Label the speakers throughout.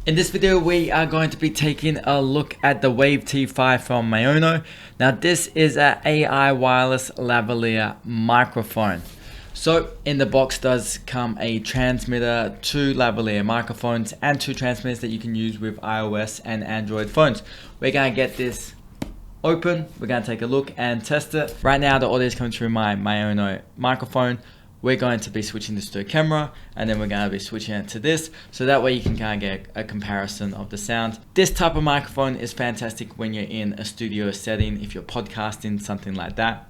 Speaker 1: In this video, we are going to be taking a look at the Wave T5 from Maono. Now, this is an AI wireless lavalier microphone. So, in the box does come a transmitter, two lavalier microphones, and two transmitters that you can use with iOS and Android phones. We're going to get this open, we're going to take a look and test it. Right now, the audio is coming through my Maono microphone. We're going to be switching this to a camera, and then we're going to be switching it to this, so that way you can kind of get a comparison of the sound. This type of microphone is fantastic when you're in a studio setting, if you're podcasting, something like that.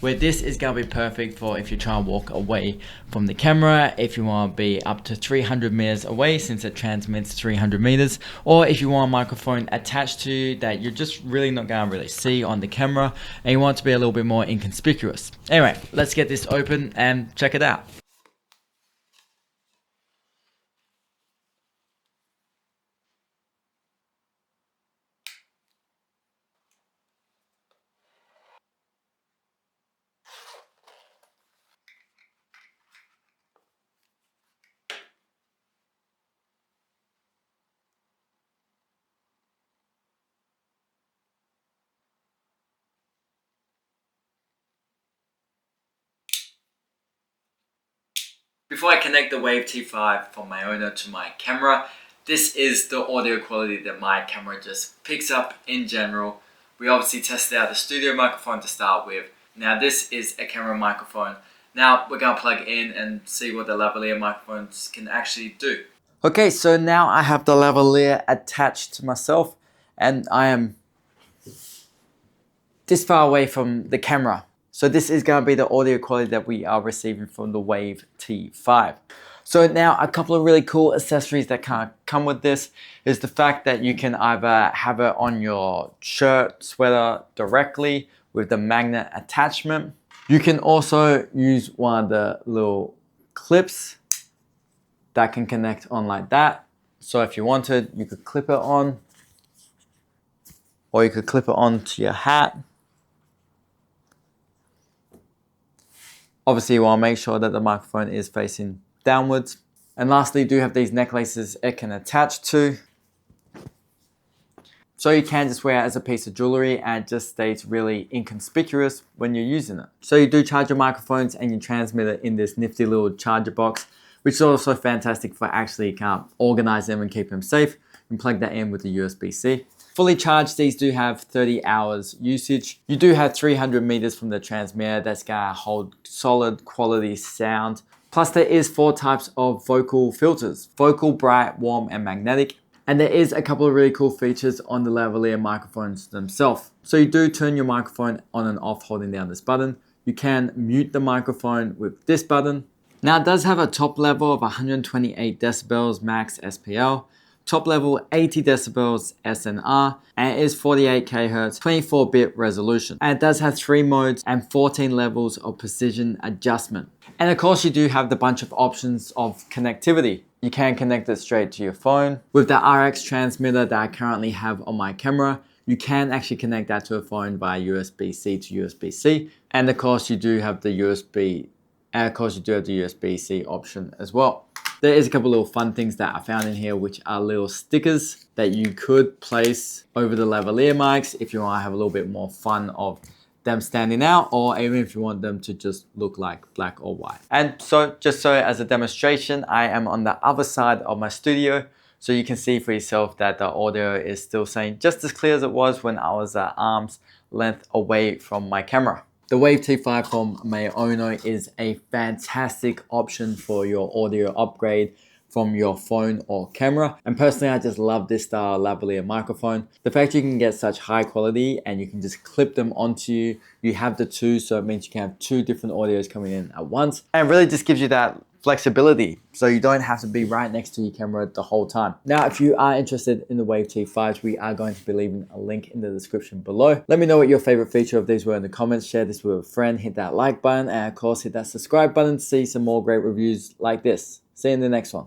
Speaker 1: Where this is going to be perfect for if you're trying to walk away from the camera, if you want to be up to 300 meters away since it transmits 300 meters, or if you want a microphone attached to you that you're just really not going to really see on the camera and you want it to be a little bit more inconspicuous. Anyway, let's get this open and check it out. Before I connect the Wave T5 from Maono to my camera, this is the audio quality that my camera just picks up in general. We obviously tested out the studio microphone to start with. Now this is a camera microphone. Now we're going to plug in and see what the lavalier microphones can actually do. Okay, so now I have the lavalier attached to myself and I am this far away from the camera. So this is going to be the audio quality that we are receiving from the Wave T5. So now a couple of really cool accessories that kind of come with this is the fact that you can either have it on your shirt, sweater directly with the magnet attachment. You can also use one of the little clips that can connect on like that. So if you wanted, you could clip it on, or you could clip it onto your hat. Obviously, you want to make sure that the microphone is facing downwards. And lastly, you do have these necklaces it can attach to. So you can just wear it as a piece of jewelry and it just stays really inconspicuous when you're using it. So you do charge your microphones and your transmitter in this nifty little charger box, which is also fantastic for actually kind of organize them and keep them safe. You can plug that in with the USB-C. Fully charged, these do have 30 hours usage. You do have 300 meters from the transmitter that's gonna hold solid quality sound. Plus there is 4 types of vocal filters: vocal, bright, warm, and magnetic. And there is a couple of really cool features on the lavalier microphones themselves. So you do turn your microphone on and off holding down this button. You can mute the microphone with this button. Now it does have a top level of 128 decibels max SPL. Top level 80 decibels SNR, and it is 48 kHz 24-bit resolution. And it does have 3 modes and 14 levels of precision adjustment. And of course you do have the bunch of options of connectivity. You can connect it straight to your phone. With the RX transmitter that I currently have on my camera, you can actually connect that to a phone via USB-C to USB-C. And of course you do have the USB-C option as well. There is a couple little fun things that I found in here, which are little stickers that you could place over the lavalier mics if you want to have a little bit more fun of them standing out, or even if you want them to just look like black or white. And so just so as a demonstration, I am on the other side of my studio, so you can see for yourself that the audio is still saying just as clear as it was when I was at arm's length away from my camera. The Wave T5 from Maono is a fantastic option for your audio upgrade from your phone or camera. And personally, I just love this style lavalier microphone. The fact you can get such high quality and you can just clip them onto you. You have the two, so it means you can have 2 different audios coming in at once. And it really just gives you that flexibility, so you don't have to be right next to your camera the whole time. Now, if you are interested in the Wave T5s, we are going to be leaving a link in the description below. Let me know what your favorite feature of these were in the comments. Share this with a friend, hit that like button, and of course hit that subscribe button to see some more great reviews like this. See you in the next one.